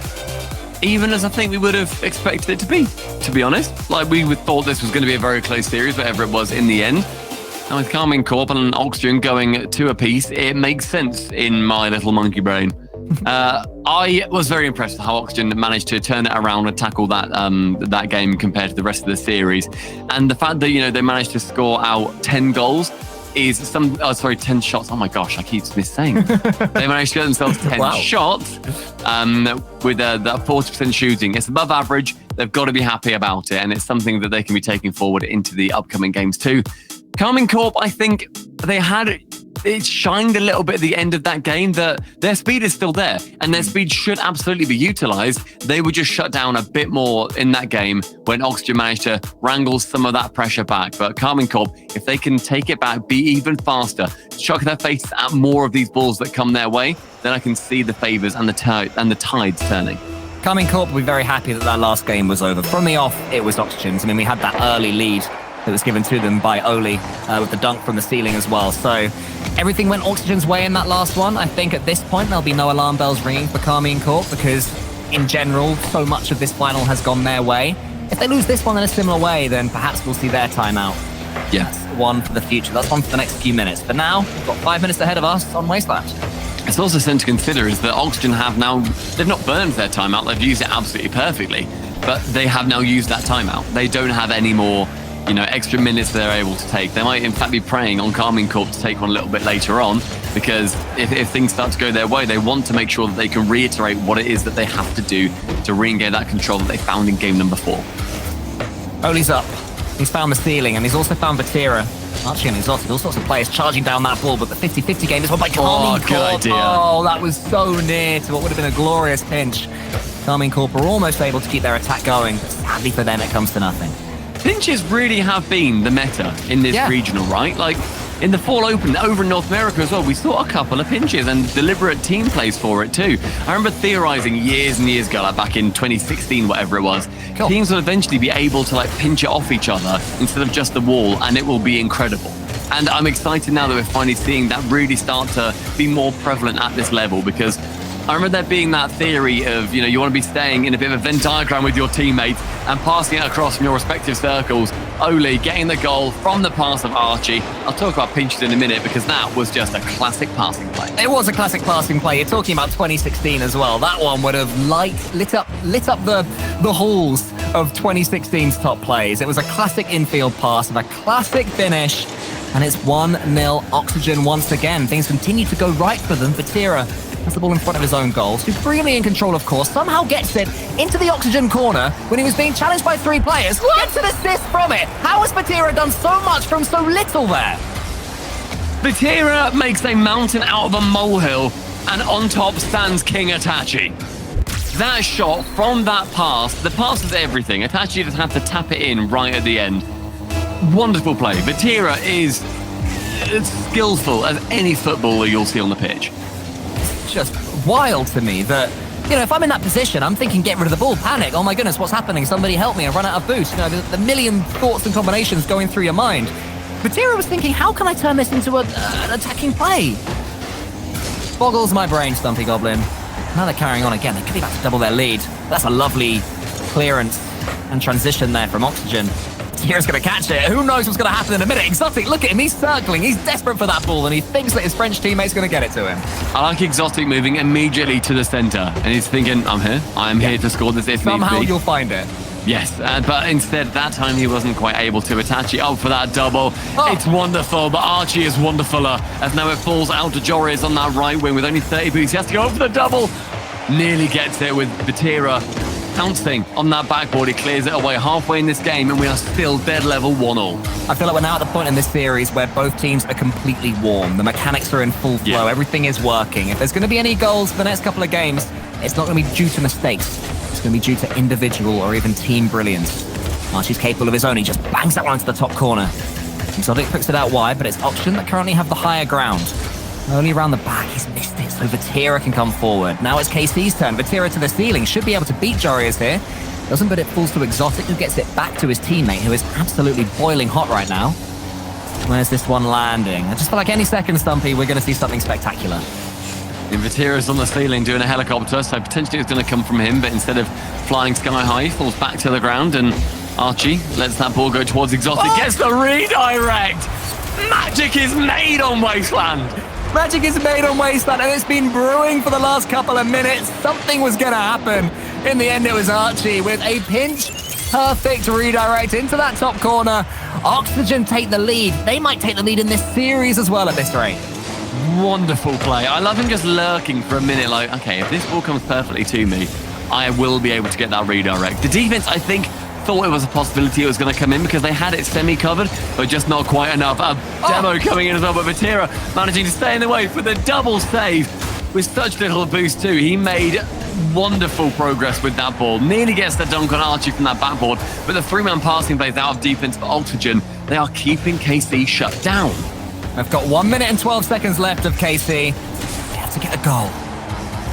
Even as I think we would have expected it to be honest. Like, we thought this was going to be a very close series, whatever it was in the end. And with Karmine Corp and Oxygen going 2 apiece, it makes sense in my little monkey brain. I was very impressed with how Oxygen managed to turn it around and tackle that game compared to the rest of the series. And the fact that, you know, they managed to score out 10 goals is 10 shots. Oh my gosh, I keep missaying. They managed to get themselves 10 shots with that 40% shooting. It's above average. They've got to be happy about it, and it's something that they can be taking forward into the upcoming games too. Karmine Corp, I think they had it shined a little bit at the end of that game that their speed is still there and their speed should absolutely be utilized. They were just shut down a bit more in that game when Oxygen managed to wrangle some of that pressure back. But Karmine Corp, if they can take it back, be even faster, chuck their faces at more of these balls that come their way, then I can see the favors and the tides turning. Karmine Corp will be very happy that last game was over. From the off, it was Oxygen's. I mean, we had that early lead that was given to them by Oli with the dunk from the ceiling as well. So everything went Oxygen's way in that last one. I think at this point, there'll be no alarm bells ringing for Karmine Corp because in general, so much of this final has gone their way. If they lose this one in a similar way, then perhaps we'll see their timeout. Yeah. That's one for the future. That's one for the next few minutes. But now, we've got 5 minutes ahead of us on Wasteland. It's also something to consider is that Oxygen have now, they've not burned their timeout, they've used it absolutely perfectly, but they have now used that timeout. They don't have any more, extra minutes they're able to take. They might in fact be preying on Karmine Corp to take one a little bit later on, because if things start to go their way, they want to make sure that they can reiterate what it is that they have to do to regain that control that they found in game number 4. Oli's up. He's found the ceiling, and he's also found Vatira. Archie and Exotic, all sorts of players charging down that ball, but the 50-50 game is won by Karmine Corp. Good idea. Oh, that was so near to what would have been a glorious pinch. Karmine Corp are almost able to keep their attack going, but sadly for them, it comes to nothing. Pinches really have been the meta in this regional, right? Like, in the Fall Open over in North America as well, we saw a couple of pinches and deliberate team plays for it too. I remember theorizing years and years ago, like back in 2016, whatever it was, teams will eventually be able to like pinch it off each other instead of just the wall, and it will be incredible. And I'm excited now that we're finally seeing that really start to be more prevalent at this level, because I remember there being that theory of, you want to be staying in a bit of a Venn diagram with your teammates and passing it across from your respective circles. Oli getting the goal from the pass of Archie. I'll talk about pinches in a minute because that was just a classic passing play. It was a classic passing play. You're talking about 2016 as well. That one would have lit up the halls of 2016's top plays. It was a classic infield pass and a classic finish. And it's 1-0 Oxygen once again. Things continue to go right for them. Vatira has the ball in front of his own goal. Supremely in control, of course. Somehow gets it into the Oxygen corner when he was being challenged by 3 players. Gets an assist from it. How has Vatira done so much from so little there? Vatira makes a mountain out of a molehill, and on top stands King Itachi. That shot from that pass, the pass is everything. Itachi just had to tap it in right at the end. Wonderful play. Vatira is as skillful as any footballer you'll see on the pitch. It's just wild to me that, if I'm in that position, I'm thinking get rid of the ball, panic, oh my goodness, what's happening? Somebody help me, I run out of boost. The million thoughts and combinations going through your mind. Vatira was thinking, how can I turn this into an attacking play? Boggles my brain, Stumpy Goblin. Now they're carrying on again. They could be about to double their lead. That's a lovely clearance and transition there from Oxygen. Vatira's going to catch it. Who knows what's going to happen in a minute? Exotic, look at him. He's circling. He's desperate for that ball, and he thinks that his French teammate's going to get it to him. I like Exotic moving immediately to the center, and he's thinking, I'm here. I'm here to score this if Somehow need be. You'll find it. Yes, but instead, that time he wasn't quite able to attach it up for that double. It's wonderful, but Archie is wonderfuler, as now it falls out to Joris on that right wing with only 30 boots. He has to go for the double. Nearly gets it with Vatira pouncing on that backboard. He clears it away halfway in this game, and we are still dead level 1-all. I feel like we're now at the point in this series where both teams are completely warm. The mechanics are in full flow. Everything is working. If there's going to be any goals for the next couple of games, it's not going to be due to mistakes. It's going to be due to individual or even team brilliance. Archie's capable of his own. He just bangs that one into the top corner. Exotic puts it out wide, but it's Oxygen that currently have the higher ground. Only around the back, he's missed it, so Vatira can come forward. Now it's KC's turn. Vatira to the ceiling, should be able to beat Jarius here. Doesn't, but it falls to Exotic, who gets it back to his teammate, who is absolutely boiling hot right now. Where's this one landing? I just feel like any second, Stumpy, we're going to see something spectacular. Vatira's on the ceiling doing a helicopter, so potentially it's going to come from him, but instead of flying sky high, he falls back to the ground, and Archie lets that ball go towards Exotic, gets the redirect! Magic is made on Wasteland! Magic is made on Wasteland, and it's been brewing for the last couple of minutes. Something was going to happen. In the end, it was Archie with a pinch perfect redirect into that top corner. Oxygen take the lead. They might take the lead in this series as well at this rate. Wonderful play. I love him just lurking for a minute like, okay, if this ball comes perfectly to me, I will be able to get that redirect. The defense, I think, thought it was a possibility it was going to come in because they had it semi-covered, but just not quite enough. A demo coming in as well, but Vatira managing to stay in the way for the double save with such little boost too. He made wonderful progress with that ball. Nearly gets the dunk on Archie from that backboard, but the three-man passing plays out of defense for Oxygen. They are keeping KC shut down. I've got 1 minute and 12 seconds left of KC. They have to get a goal.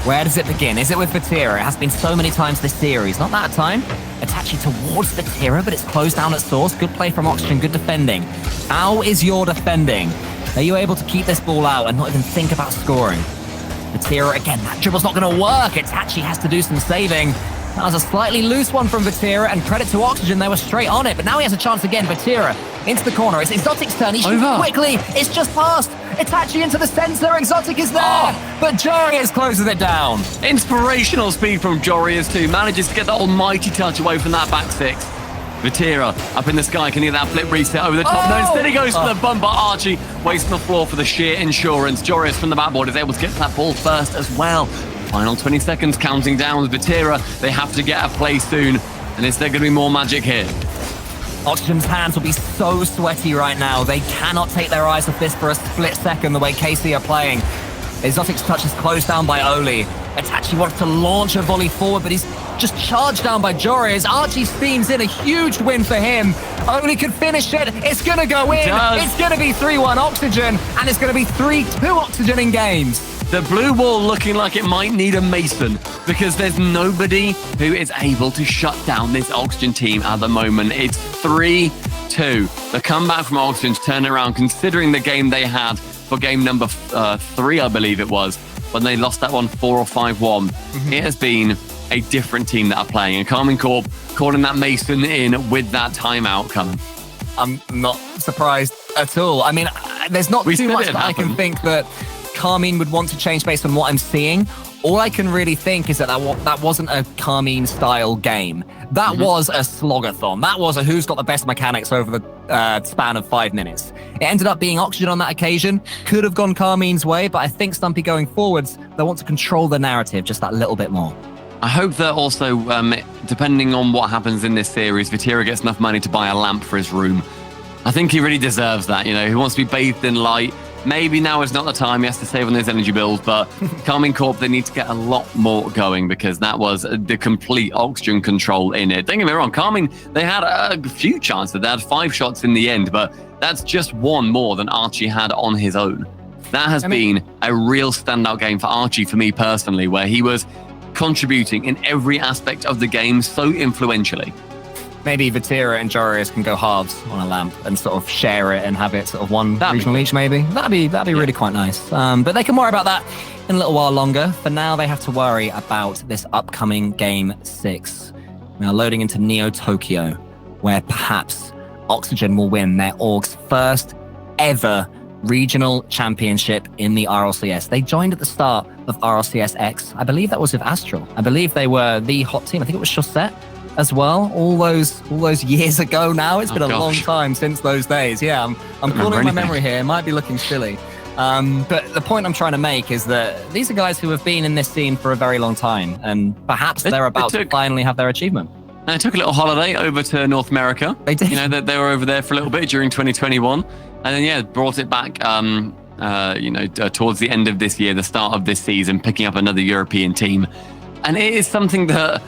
Where does it begin? Is it with Vatira? It has been so many times this series. Not that time. Attaching towards Vatira, but it's closed down at source. Good play from Oxygen, good defending. How is your defending? Are you able to keep this ball out and not even think about scoring? Vatira, again, that dribble's not going to work. Itachi has to do some saving. That was a slightly loose one from Vatira, and credit to Oxygen, they were straight on it. But now he has a chance again. Vatira into the corner. It's Exotic's turn. He shoots quickly. It's just past. Itachi into the center. Exotic is there. But Jorius closes it down. Inspirational speed from Jorius too. Manages to get the almighty touch away from that back six. Vatira up in the sky. Can he get that flip reset over the top? No, instead he goes for the bumper. Archie wasting the floor for the sheer insurance. Jorius from the backboard is able to get to that ball first as well. Final 20 seconds counting down with Vatira. They have to get a play soon. And is there going to be more magic here? Oxygen's hands will be so sweaty right now. They cannot take their eyes off this for a split second the way KC are playing. Exotic's touch is closed down by Oli. Itachi wants to launch a volley forward, but he's just charged down by Jorius. Archie steams in, a huge win for him. Oli could finish it. It's going to go in. It's going to be 3-1 Oxygen, and it's going to be 3-2 Oxygen in games. The blue wall looking like it might need a Mason because there's nobody who is able to shut down this Oxygen team at the moment. It's 3-2. The comeback from Oxygen to turn it around, considering the game they had for game number 3, I believe it was, when they lost that one 4 or 5-1. It has been a different team that are playing. And Karmine Corp calling that Mason in with that timeout coming. I'm not surprised at all. I mean, there's not too much that I can think that Karmine would want to change based on what I'm seeing. All I can really think is that that wasn't a Karmine style game. That was a slogathon. That was a who's got the best mechanics over the span of 5 minutes. It ended up being Oxygen on that occasion. Could have gone Karmine's way, but I think Stumpy going forwards, they want to control the narrative just that little bit more. I hope that also, depending on what happens in this series, Vatira gets enough money to buy a lamp for his room. I think he really deserves that. You know, he wants to be bathed in light. Maybe now is not the time. He has to save on his energy bills, but Karmine Corp, they need to get a lot more going because that was the complete Oxygen control in it. Don't get me wrong, Karmine, they had a few chances. They had 5 shots in the end, but that's just one more than Archie had on his own. That has been a real standout game for Archie, for me personally, where he was contributing in every aspect of the game so influentially. Maybe Vatira and Jorius can go halves on a lamp and sort of share it and have it sort of one regional each, maybe. That'd be really quite nice. But they can worry about that in a little while longer. For now, they have to worry about this upcoming Game 6. We are loading into Neo Tokyo, where perhaps Oxygen will win their org's first ever regional championship in the RLCS. They joined at the start of RLCS X. I believe that was with Astral. I believe they were the hot team. I think it was Chaussette as well, all those years ago now. It's been a long time since those days. Yeah, I'm calling my memory here. It might be looking silly. But the point I'm trying to make is that these are guys who have been in this scene for a very long time, and perhaps they're about to finally have their achievement. They took a little holiday over to North America. They did. You know, they were over there for a little bit during 2021, and then brought it back towards the end of this year, the start of this season, picking up another European team. And it is something that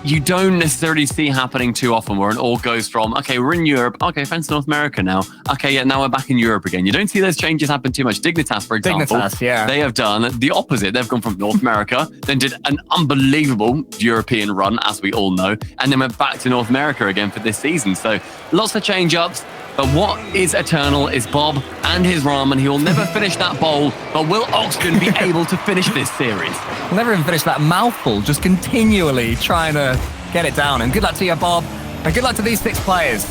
you don't necessarily see happening too often, where an org goes from, okay, we're in Europe, okay, fancy North America now, okay, yeah, now we're back in Europe again. You don't see those changes happen too much. Dignitas, for example, they have done the opposite. They've gone from North America, then did an unbelievable European run, as we all know, and then went back to North America again for this season. So lots of change-ups. But what is eternal is Bob and his ramen. He will never finish that bowl, but will Oxygen be able to finish this series? We'll never even finish that mouthful, just continually trying to get it down. And good luck to you, Bob. And good luck to these 6 players.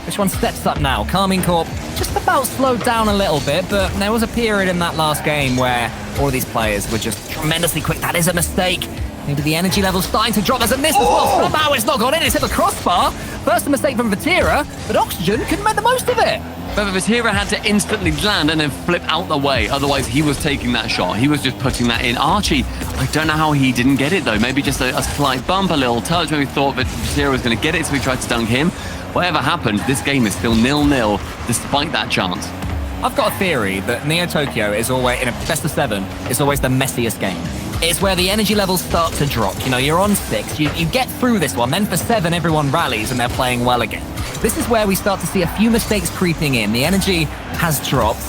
Which one steps up now? Karmine Corp just about slowed down a little bit, but there was a period in that last game where all of these players were just tremendously quick. That is a mistake. Maybe the energy level's starting to drop. There's a miss as well. Somehow it's not gone in. It's hit the crossbar. First a mistake from Vatira, but Oxygen couldn't make the most of it. But Vatira had to instantly land and then flip out the way. Otherwise, he was taking that shot. He was just putting that in. Archie, I don't know how he didn't get it, though. Maybe just a slight bump, a little touch. Maybe thought that Vatira was going to get it, so he tried to dunk him. Whatever happened, this game is still 0-0, despite that chance. I've got a theory that Neo Tokyo is always, in a best of 7, is always the messiest game. It's where the energy levels start to drop. You know, you're on 6, you get through this one, then for 7, everyone rallies and they're playing well again. This is where we start to see a few mistakes creeping in. The energy has dropped.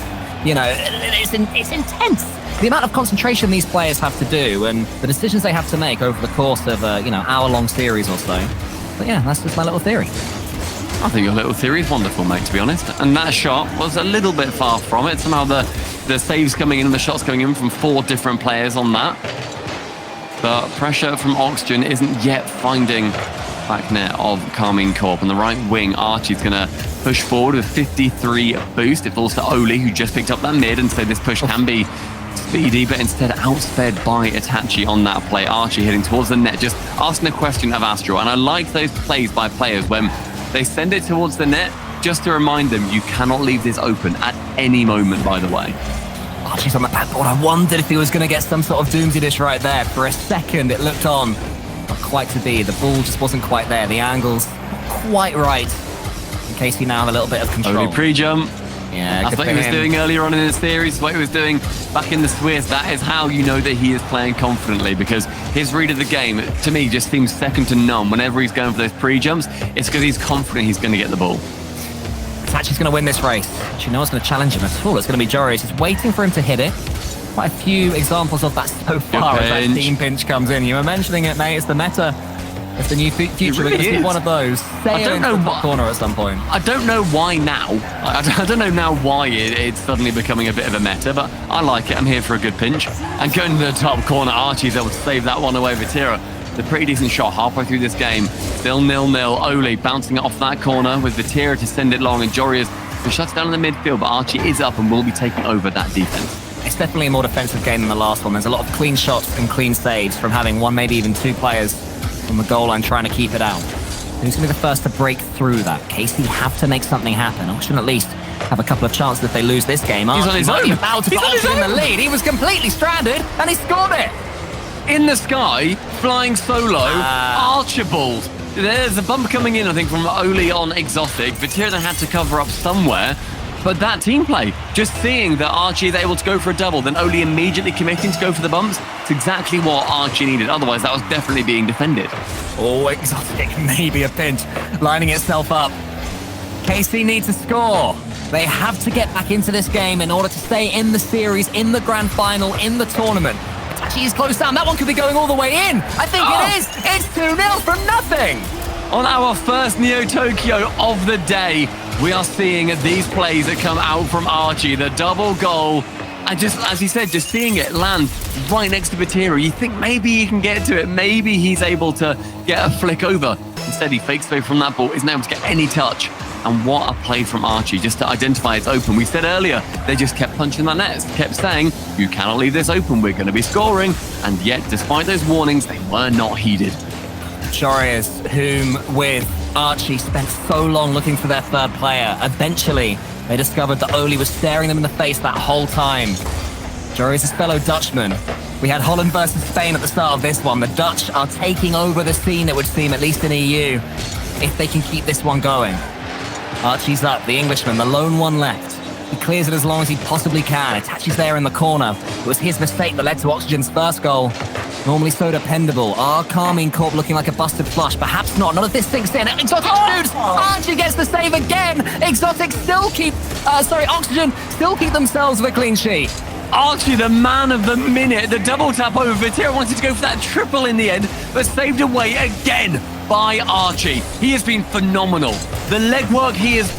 You know, it's intense. The amount of concentration these players have to do and the decisions they have to make over the course of a, hour-long series or so. But yeah, that's just my little theory. I think your little theory is wonderful, mate, to be honest. And that shot was a little bit far from it. Somehow the saves coming in and the shots coming in from 4 different players on that. But pressure from Oxygen isn't yet finding back net of Karmine Corp. On the right wing, Archie's going to push forward with 53 boost. It falls to Oli, who just picked up that mid and said this push can be speedy, but instead outsped by Itachi on that play. Archie heading towards the net, just asking a question of Astro. And I like those plays by players when they send it towards the net, just to remind them you cannot leave this open at any moment, by the way. Archie's on the backboard. I wondered if he was going to get some sort of doomsday dish right there. For a second, it looked on. Not quite to be. The ball just wasn't quite there. The angle's quite right. In case he now have a little bit of control. Only pre-jump. Yeah, that's what he was doing earlier on in the series, what he was doing back in the Swiss. That is how you know that he is playing confidently, because his read of the game, to me, just seems second to none. Whenever he's going for those pre-jumps, it's because he's confident he's going to get the ball. Itachi's going to win this race. Do you know what's going to challenge him at all? It's going to be Joris. He's waiting for him to hit it. Quite a few examples of that so far as that team pinch comes in. You were mentioning it, mate. It's the meta. It's the new future. We're going to see one of those sail into the top corner at some point. I don't know why now. I don't know now why it's suddenly becoming a bit of a meta, but I like it. I'm here for a good pinch. And going to the top corner, Archie's able to save that one away. Vatira, the pretty decent shot halfway through this game. Still 0-0. Oli bouncing it off that corner with Vatira to send it long. And Jorius shuts down in the midfield, but Archie is up and will be taking over that defense. It's definitely a more defensive game than the last one. There's a lot of clean shots and clean saves from having one, maybe even 2 players from the goal line trying to keep it out. Who's going to be the first to break through that? KC have to make something happen. Oxygen at least have a couple of chances if they lose this game. He's on his own. About to put Oxygen in the lead. He was completely stranded and he scored it. In the sky, flying solo, Archibald. There's a bump coming in, I think, from Oli on Exotic. Vatira then had to cover up somewhere. But that team play, just seeing that Archie is able to go for a double, then Oli immediately committing to go for the bumps, it's exactly what Archie needed. Otherwise, that was definitely being defended. Oh, Exotic, maybe a pinch, lining itself up. KC needs to score. They have to get back into this game in order to stay in the series, in the grand final, in the tournament. Itachi is close down. That one could be going all the way in. I think it is. It's 2-0 from nothing. On our first Neo Tokyo of the day, we are seeing these plays that come out from Archie, the double goal. And just, as he said, just seeing it land right next to Vatira, you think maybe he can get to it. Maybe he's able to get a flick over. Instead, he fakes away from that ball, isn't able to get any touch. And what a play from Archie, just to identify it's open. We said earlier, they just kept punching that net, kept saying, you cannot leave this open, we're going to be scoring. And yet, despite those warnings, they were not heeded. Jorius, whom with Archie spent so long looking for their third player. Eventually, they discovered that Oli was staring them in the face that whole time. Jorius' fellow Dutchman. We had Holland versus Spain at the start of this one. The Dutch are taking over the scene, it would seem, at least in EU, if they can keep this one going. Archie's up, the Englishman, the lone one left. He clears it as long as he possibly can. Itachi's there in the corner. It was his mistake that led to Oxygen's first goal. Normally so dependable. Are Karmine Corp looking like a busted flush? Perhaps not. None of this sinks in. Exotic shoots. Archie gets the save again. Exotic still keep... Oxygen still keep themselves with a clean sheet. Archie, the man of the minute. The double tap over. Vatira wanted to go for that triple in the end, but saved away again by Archie. He has been phenomenal. The legwork he has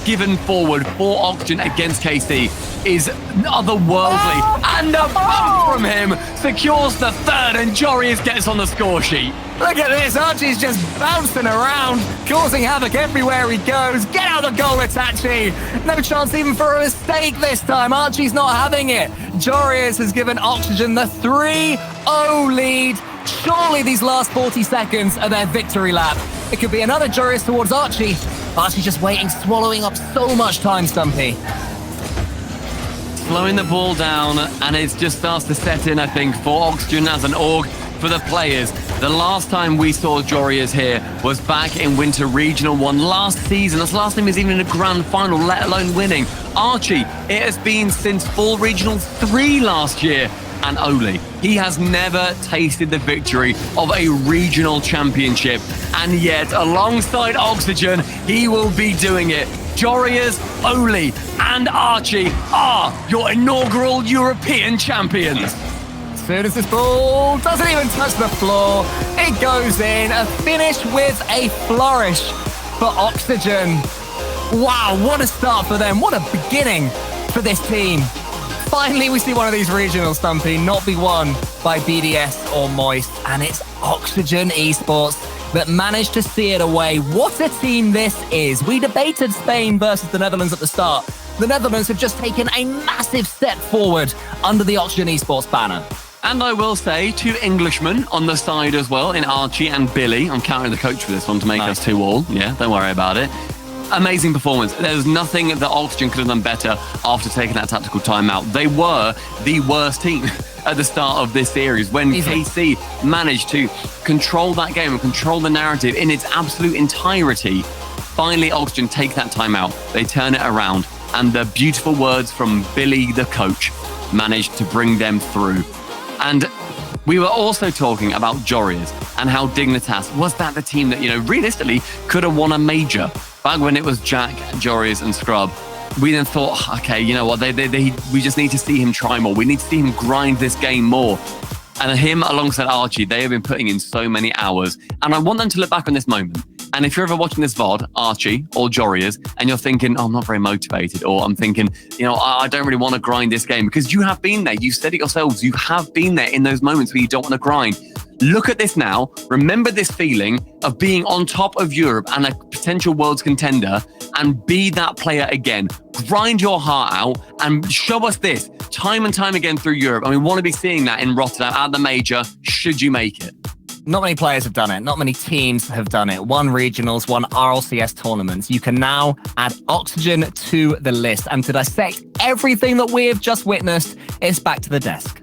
given forward for Oxygen against KC is otherworldly. And a bump from him secures the third, and Jorius gets on the score sheet. Look at this. Archie's just bouncing around, causing havoc everywhere he goes. Get out the goal, Itachi. No chance even for a mistake this time. Archie's not having it. Jorius has given Oxygen the 3-0 lead. Surely these last 40 seconds are their victory lap. It could be another Jorius towards Archie, Archie's just waiting, swallowing up so much time, Stumpy. Slowing the ball down, and it just starts to set in, I think, for Oxygen as an org, for the players. The last time we saw Jorias here was back in Winter Regional 1 last season. That's the last time he was even in a grand final, let alone winning. Archie, it has been since Fall Regional 3 last year. And Oli, he has never tasted the victory of a regional championship. And yet, alongside Oxygen, he will be doing it. Jorias, Oli, and Archie are your inaugural European champions. As soon as this ball doesn't even touch the floor, it goes in. A finish with a flourish for Oxygen. Wow, what a start for them. What a beginning for this team. Finally, we see one of these regionals, Stumpy, not be won by BDS or Moist. And it's Oxygen Esports that managed to see it away. What a team this is. We debated Spain versus the Netherlands at the start. The Netherlands have just taken a massive step forward under the Oxygen Esports banner. And I will say, 2 Englishmen on the side as well, in Archie and Billy. I'm counting the coach for this one to make us 2 all. Yeah, don't worry about it. Amazing performance. There's nothing that Oxygen could have done better after taking that tactical timeout. They were the worst team at the start of this series when KC managed to control that game and control the narrative in its absolute entirety. Finally, Oxygen take that timeout. They turn it around. And the beautiful words from Billy, the coach, managed to bring them through. And we were also talking about Jorias and how Dignitas was that the team that, realistically could have won a major. Back when it was Jack, Jorias, and Scrub, we then thought, okay, you know what, we just need to see him try more. We need to see him grind this game more. And him alongside Archie, they have been putting in so many hours. And I want them to look back on this moment. And if you're ever watching this VOD, Archie or Jorias, and you're thinking, oh, I'm not very motivated, or I'm thinking, I don't really want to grind this game, because you have been there. You've said it yourselves. You have been there in those moments where you don't want to grind. Look at this now. Remember this feeling of being on top of Europe and a potential world's contender, and be that player again. Grind your heart out and show us this time and time again through Europe. And we want to be seeing that in Rotterdam at the major, should you make it. Not many players have done it. Not many teams have done it. 1 regionals, 1 RLCS tournaments. You can now add Oxygen to the list. And to dissect everything that we have just witnessed, it's back to the desk.